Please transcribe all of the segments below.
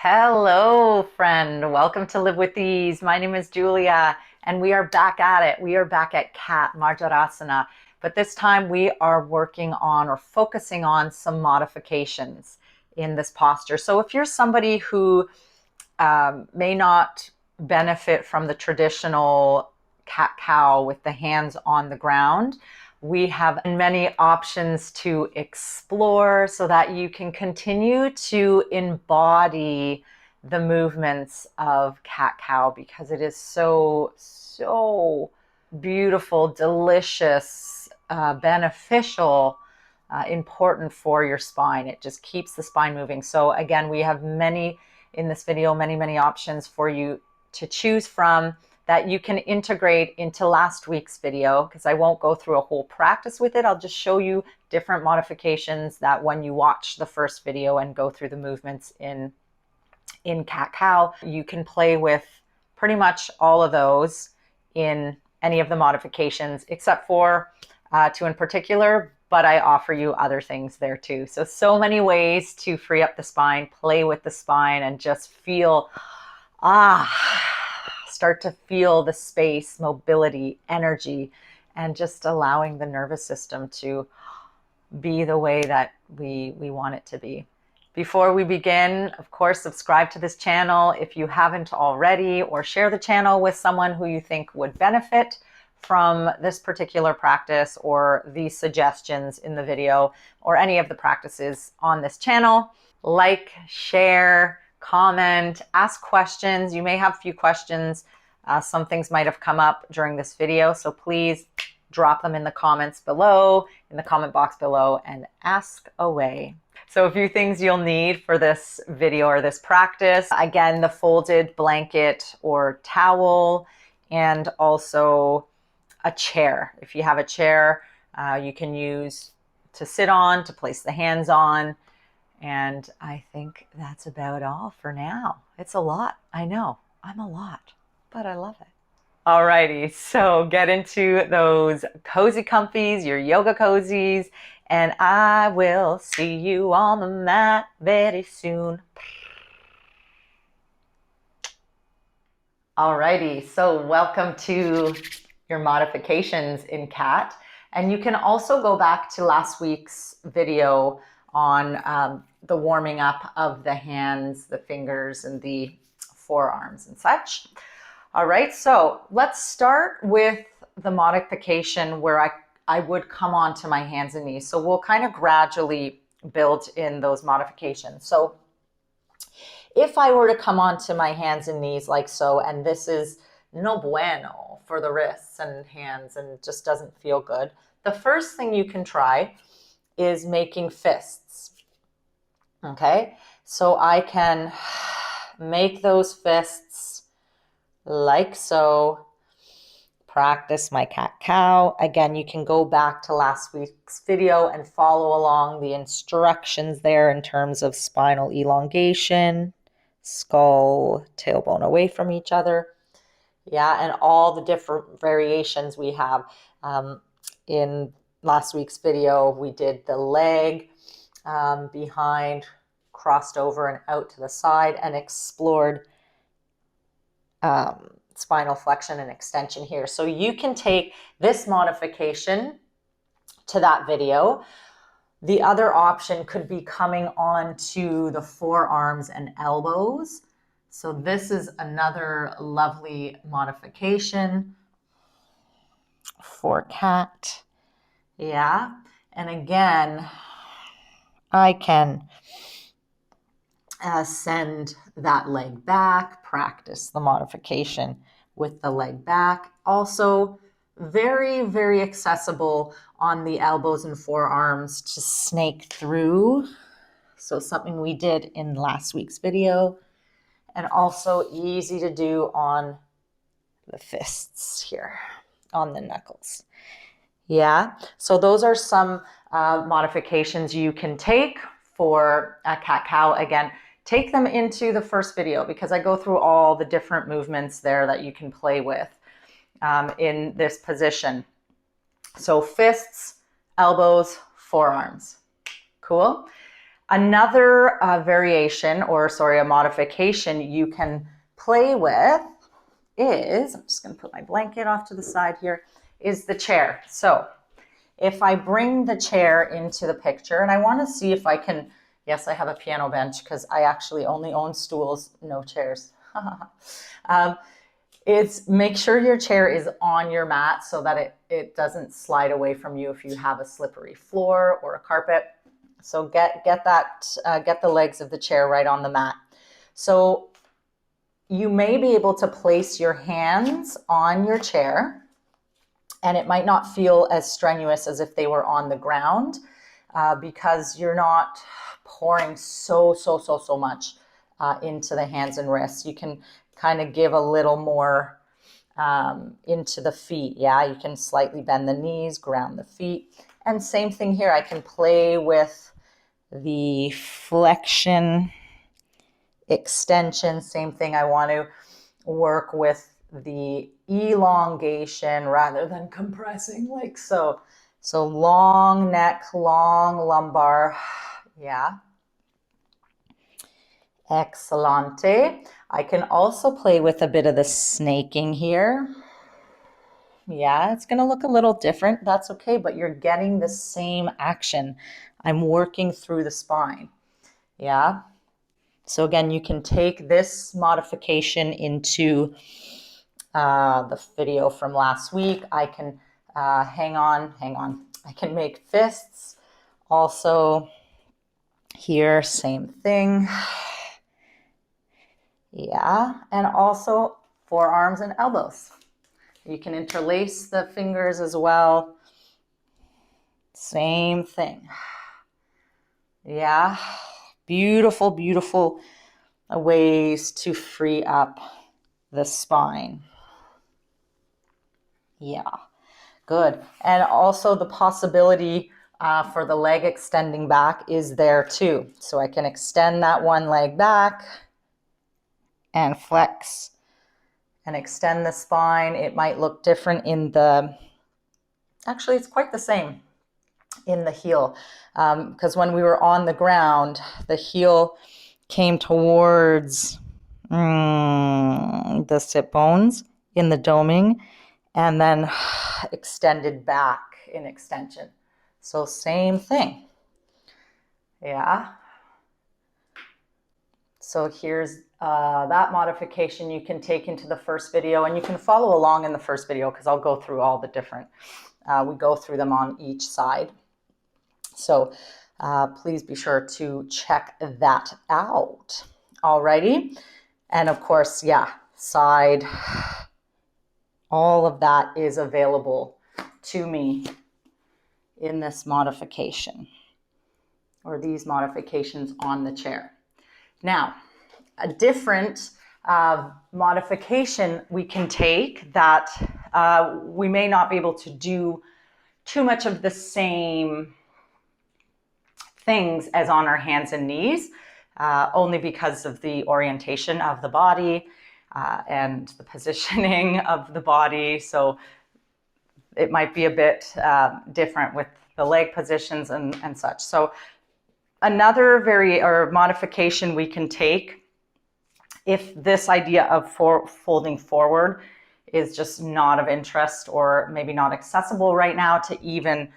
Hello, friend. Welcome to Live with Ease. My name is Julia, and we are back at it. We are back at cat Marjarasana, but this time we are working on or focusing on some modifications in this posture. So if you're somebody who may not benefit from the traditional cat-cow with the hands on the ground, we have many options to explore so that you can continue to embody the movements of cat-cow because it is so beautiful, delicious, beneficial, important for your spine. It just keeps the spine moving. So again, we have many in this video, many options for you to choose from that you can integrate into last week's video, because I won't go through a whole practice with it. I'll just show you different modifications that when you watch the first video and go through the movements in cat-cow, you can play with pretty much all of those in any of the modifications except for two in particular, but I offer you other things there too. So many ways to free up the spine, play with the spine, and just feel, start to feel the space, mobility, energy, and just allowing the nervous system to be the way that we want it to be. Before we begin, of course, subscribe to this channel if you haven't already, or share the channel with someone who you think would benefit from this particular practice or these suggestions in the video or any of the practices on this channel. Like, share, comment, ask questions. You may have a few questions. Some things might have come up during this video, so please drop them in the comments below, in the comment box below, and ask away. So a few things you'll need for this video or this practice. Again, the folded blanket or towel, and also a chair. If you have a chair, you can use to sit on, to place the hands on. And I think that's about all for now. It's a lot. I know, I'm a lot, but I love it. Alrighty, so get into those cozy comfies, your yoga cozies, and I will see you on the mat very soon. Alrighty, so welcome to your modifications in cat. And you can also go back to last week's video on the warming up of the hands, the fingers, and the forearms and such. All right, so let's start with the modification where I would come onto my hands and knees. So we'll kind of gradually build in those modifications. So if I were to come onto my hands and knees like so, and this is no bueno for the wrists and hands and just doesn't feel good, the first thing you can try is making fists. Okay, so I can make those fists like so. Practice my cat-cow. Again, you can go back to last week's video and follow along the instructions there in terms of spinal elongation, skull, tailbone away from each other. Yeah, and all the different variations we have. In last week's video, we did the leg behind, crossed over and out to the side, and explored spinal flexion and extension here. So you can take this modification to that video. The other option could be coming on to the forearms and elbows. So this is another lovely modification for cat. Yeah. And again, I can send that leg back, practice the modification with the leg back. Also, very accessible on the elbows and forearms to snake through. So something we did in last week's video, and also easy to do on the fists here, on the knuckles. Yeah, so those are some modifications you can take for a cat-cow. Again, take them into the first video because I go through all the different movements there that you can play with in this position. So fists, elbows, forearms. Cool. Another variation, or sorry, a modification you can play with is, I'm just going to put my blanket off to the side here, is the chair. So if I bring the chair into the picture, and I want to see if I can, yes, I have a piano bench because I actually only own stools, no chairs. It's make sure your chair is on your mat so that it doesn't slide away from you if you have a slippery floor or a carpet. So get the legs of the chair right on the mat. So you may be able to place your hands on your chair, and it might not feel as strenuous as if they were on the ground because you're not pouring so much into the hands and wrists. You can kind of give a little more into the feet. Yeah, you can slightly bend the knees, ground the feet. And same thing here. I can play with the flexion, extension. Same thing. I want to work with the elongation rather than compressing like so. So long neck, long lumbar. Yeah. Excellente. I can also play with a bit of the snaking here. Yeah, it's going to look a little different. That's okay, but you're getting the same action. I'm working through the spine. Yeah. So again, you can take this modification into the video from last week. I can hang on. I can make fists. Also here, same thing. Yeah, and also forearms and elbows. You can interlace the fingers as well. Same thing. Yeah, beautiful, beautiful ways to free up the spine. Yeah, good. And also the possibility for the leg extending back is there too. So I can extend that one leg back and flex and extend the spine. It might look different in the, actually it's quite the same in the heel, because when we were on the ground, the heel came towards the sit bones in the doming and then extended back in extension. So same thing. Yeah. So here's that modification you can take into the first video, and you can follow along in the first video because I'll go through all the different, we go through them on each side. So please be sure to check that out. Alrighty. And of course, yeah, side, all of that is available to me in this modification or these modifications on the chair. Now, a different modification we can take that we may not be able to do too much of the same things as on our hands and knees, only because of the orientation of the body and the positioning of the body. So it might be a bit different with the leg positions and such. So another modification we can take, if this idea of folding forward is just not of interest or maybe not accessible right now to even,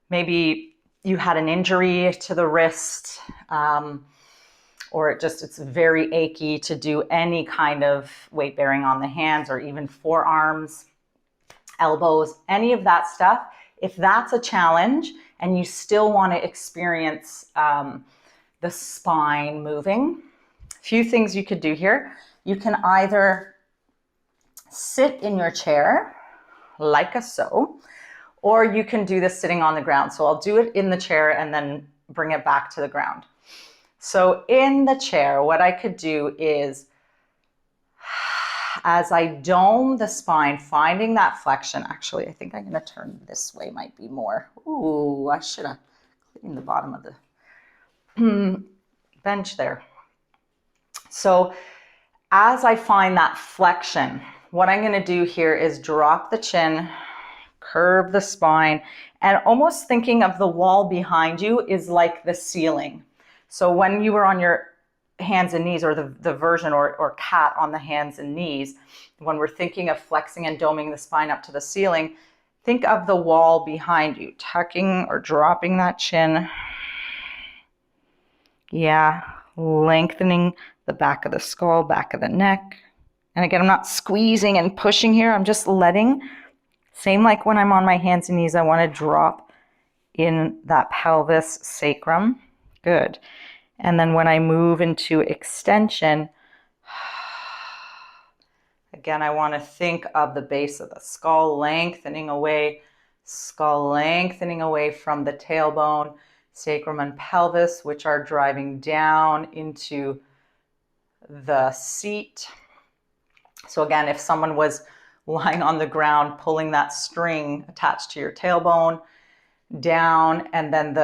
maybe you had an injury to the wrist, or it's very achy to do any kind of weight bearing on the hands or even forearms, elbows, any of that stuff. If that's a challenge and you still want to experience the spine moving, a few things you could do here. You can either sit in your chair like so, or you can do this sitting on the ground. So I'll do it in the chair and then bring it back to the ground. So in the chair, what I could do is, as I dome the spine, finding that flexion. Actually, I think I'm going to turn this way, might be more. Ooh, I should have cleaned the bottom of the bench there. So as I find that flexion, what I'm going to do here is drop the chin, curve the spine, and almost thinking of the wall behind you is like the ceiling. So when you were on your hands and knees, or the version or cat on the hands and knees, when we're thinking of flexing and doming the spine up to the ceiling, think of the wall behind you, tucking or dropping that chin. Yeah, lengthening the back of the skull, back of the neck. And again, I'm not squeezing and pushing here. I'm just letting, same like when I'm on my hands and knees, I want to drop in that pelvis, sacrum. Good. And then when I move into extension, again, I want to think of the base of the skull lengthening away from the tailbone, sacrum and pelvis, which are driving down into the seat. So again, if someone was lying on the ground, pulling that string attached to your tailbone down, and then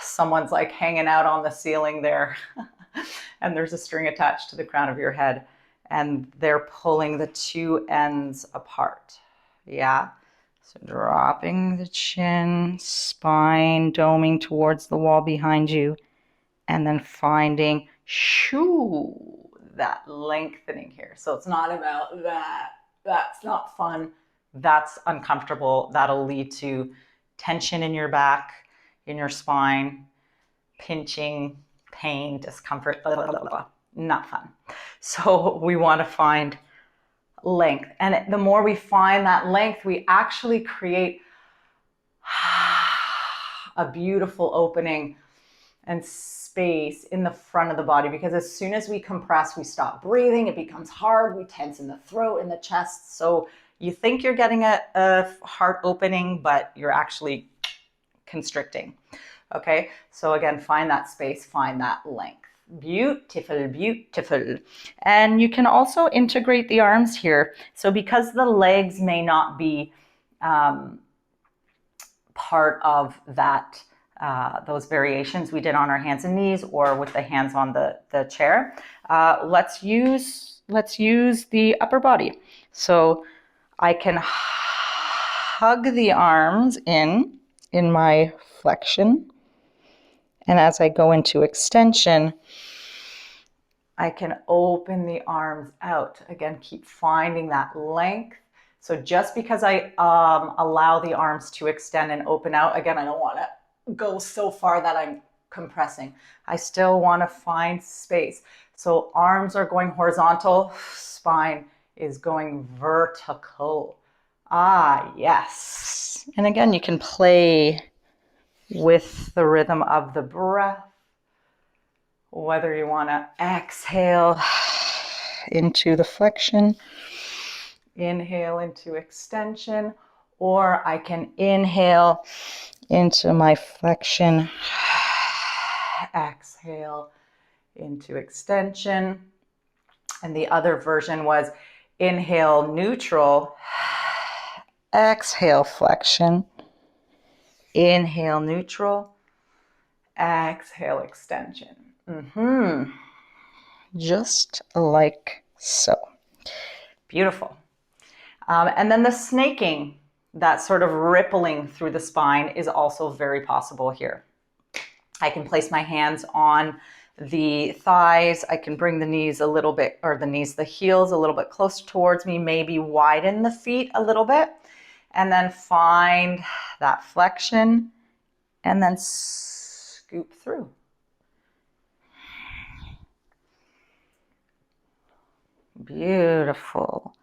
someone's like hanging out on the ceiling there, and there's a string attached to the crown of your head, and they're pulling the two ends apart. Yeah. So dropping the chin, spine doming towards the wall behind you, and then finding that lengthening here. So it's not about that. That's not fun. That's uncomfortable. That'll lead to tension in your back, in your spine, pinching, pain, discomfort, blah, blah, blah, blah. Not fun. So we want to find length. And the more we find that length, we actually create a beautiful opening and space in the front of the body, because as soon as we compress, we stop breathing, it becomes hard, we tense in the throat, in the chest. So you think you're getting a heart opening, but you're actually constricting. Okay, so again, find that space, find that length. Beautiful, beautiful. And you can also integrate the arms here. So because the legs may not be part of that, those variations we did on our hands and knees, or with the hands on the chair, let's use the upper body. So I can hug the arms in my flexion, and as I go into extension, I can open the arms out. Again, keep finding that length. So just because I allow the arms to extend and open out, again, I don't want to go so far that I'm compressing. I still want to find space. So arms are going horizontal, spine is going vertical. Ah, yes. And again, you can play with the rhythm of the breath, whether you want to exhale into the flexion, inhale into extension, or I can inhale into my flexion, exhale into extension. And the other version was inhale neutral, exhale flexion, inhale neutral, exhale extension. Just like so. Beautiful. And then the snaking, that sort of rippling through the spine, is also very possible here. I can place my hands on the thighs. I can bring the knees a little bit, or the heels a little bit closer towards me, maybe widen the feet a little bit, and then find that flexion and then scoop through. Beautiful.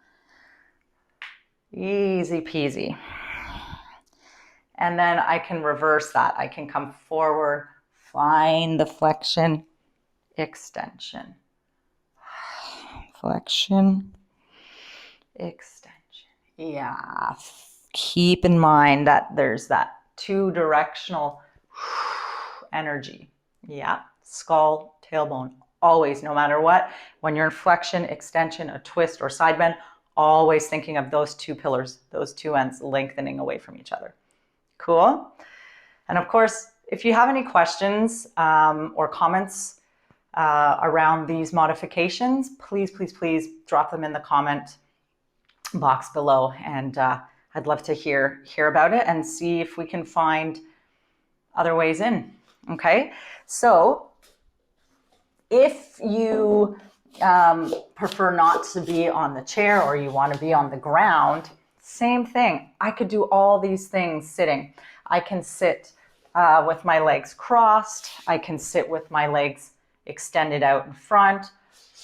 Easy peasy. And then I can reverse that. I can come forward, find the flexion, extension. Flexion, extension. Yeah. Keep in mind that there's that two-directional energy. Yeah. Skull, tailbone. Always, no matter what, when you're in flexion, extension, a twist, or side bend, always thinking of those two pillars, those two ends lengthening away from each other. Cool? And of course, if you have any questions or comments around these modifications, please, please, please drop them in the comment box below. And I'd love to hear about it and see if we can find other ways in. Okay? So If you prefer not to be on the chair or you want to be on the ground, same thing. I could do all these things sitting. I can sit with my legs crossed. I can sit with my legs extended out in front.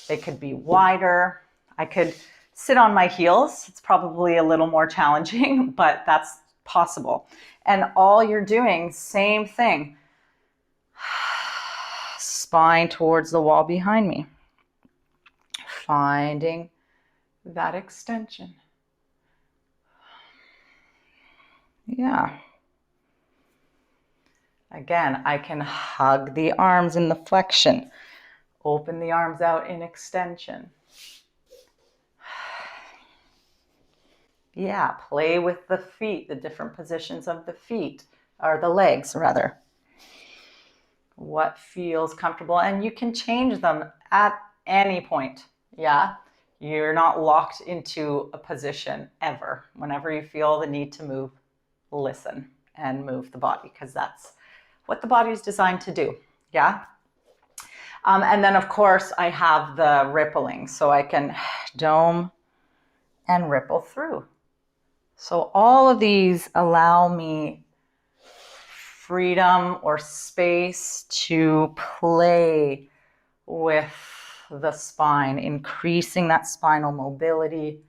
They could be wider. I could sit on my heels. It's probably a little more challenging, but that's possible. And all you're doing, same thing. Spine towards the wall behind me. Finding that extension. Yeah. Again, I can hug the arms in the flexion. Open the arms out in extension. Yeah, play with the feet, the different positions of the feet, or the legs rather. What feels comfortable, and you can change them at any point. Yeah, you're not locked into a position ever. Whenever you feel the need to move, listen and move the body, because that's what the body is designed to do. Yeah. And then of course I have the rippling, so I can dome and ripple through. So all of these allow me freedom or space to play with the spine, increasing that spinal mobility.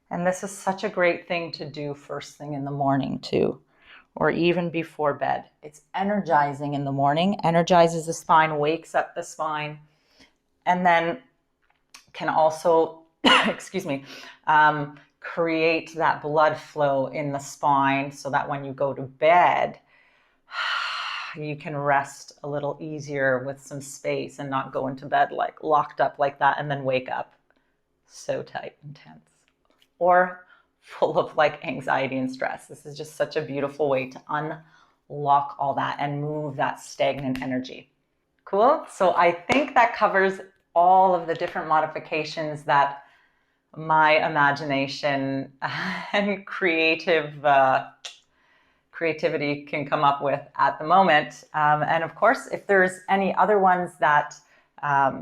And this is such a great thing to do first thing in the morning too, or even before bed. It's energizing in the morning, energizes the spine, wakes up the spine, and then can also, excuse me, create that blood flow in the spine so that when you go to bed, you can rest a little easier with some space and not go into bed like locked up like that and then wake up so tight and tense or full of like anxiety and stress. This is just such a beautiful way to unlock all that and move that stagnant energy. Cool. So I think that covers all of the different modifications that my imagination and creativity can come up with at the moment. And of course, if there's any other ones that I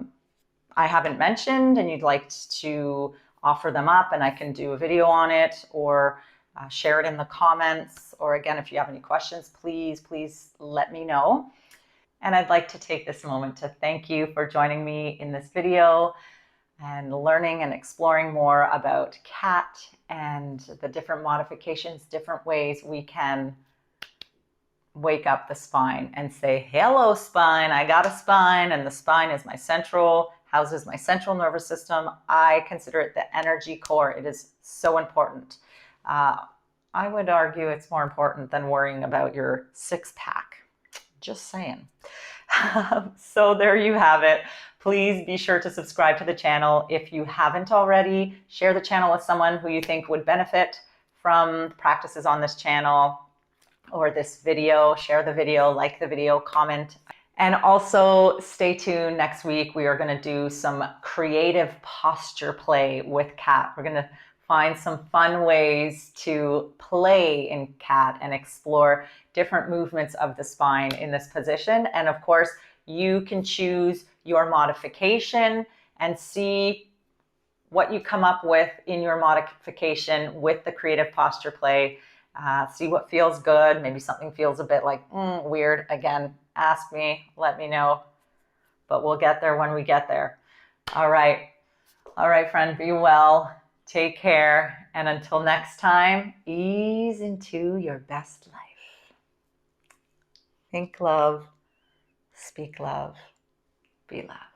haven't mentioned and you'd like to offer them up and I can do a video on it, or share it in the comments, or again, if you have any questions, please let me know. And I'd like to take this moment to thank you for joining me in this video and learning and exploring more about CAT and the different modifications, different ways we can wake up the spine and say, hello spine, I got a spine, and the spine is houses my central nervous system. I consider it the energy core. It is so important. I would argue it's more important than worrying about your six pack. Just saying. So there you have it. Please be sure to subscribe to the channel. If you haven't already, share the channel with someone who you think would benefit from practices on this channel or this video. Share the video, like the video, comment. And also stay tuned. Next week, we are going to do some creative posture play with CAT. We're going to find some fun ways to play in CAT and explore different movements of the spine in this position. And of course, you can choose your modification and see what you come up with in your modification with the creative posture play. See what feels good. Maybe something feels a bit like weird. Again, ask me, let me know, but we'll get there when we get there. All right, friend, be well. Take care. And until next time, ease into your best life. Think love, speak love, be love.